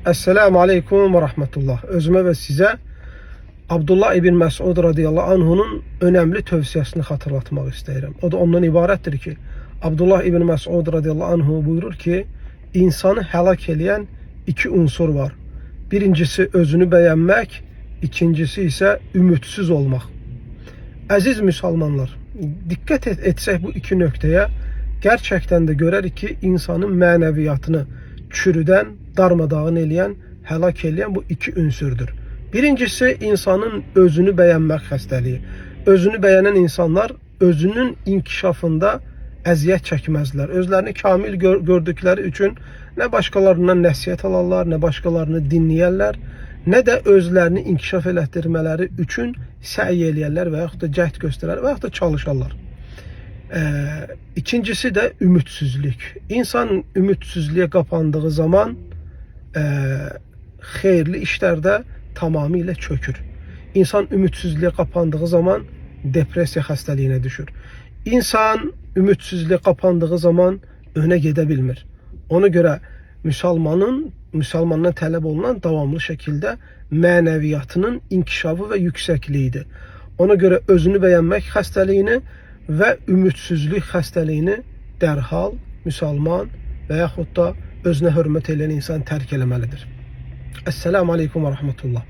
Esselamu Aleyküm ve Rahmetullah. Özüme ve size Abdullah ibn Məsud radıyallahu anh'unun önemli tövsiyesini hatırlatmak isterim. O da ondan ibarettir ki Abdullah ibn Məsud radıyallahu anh buyurur ki insanı helak edən iki unsur var. Birincisi özünü beğenmek, ikincisi ise ümitsiz olmak. Aziz Müslümanlar, dikkat etsek bu iki nöqtəyə gerçekten de görərik ki insanın mənəviyyatını çürüdən, darmadağın eləyən, helak eləyən bu iki ünsürdür. Birincisi insanın özünü beğenmek xəstəliyi. Özünü beğenen insanlar özünün inkişafında əziyyət çəkməzlər. Özlərini kamil gördükləri üçün nə başqalarından nəsihət alarlar, nə başqalarını dinləyərlər, nə də özlərini inkişaf elətdirmələri üçün səy eləyərlər və yaxud da cəhd göstərər və yaxud da çalışarlar. İkincisi de ümitsizlik. İnsan ümitsizliğe kapandığı zaman xeyirli işlerde tamamıyla çökür. İnsan ümitsizliğe kapandığı zaman depresiya xəstəliyinə düşür. İnsan ümitsizliğe kapandığı zaman öne gedebilmir. Ona göre Müslümandan tələb olunan davamlı şekilde mənəviyyatının inkişafı ve yüksəkliyidir. Ona göre özünü beğenmek xəstəliyini ve ümitsizlik xəstəliyini dərhal Müslüman və yaxud da özünə hörmət edən insan tərk eləməlidir. Esselamu Aleyküm və Rahmetullah.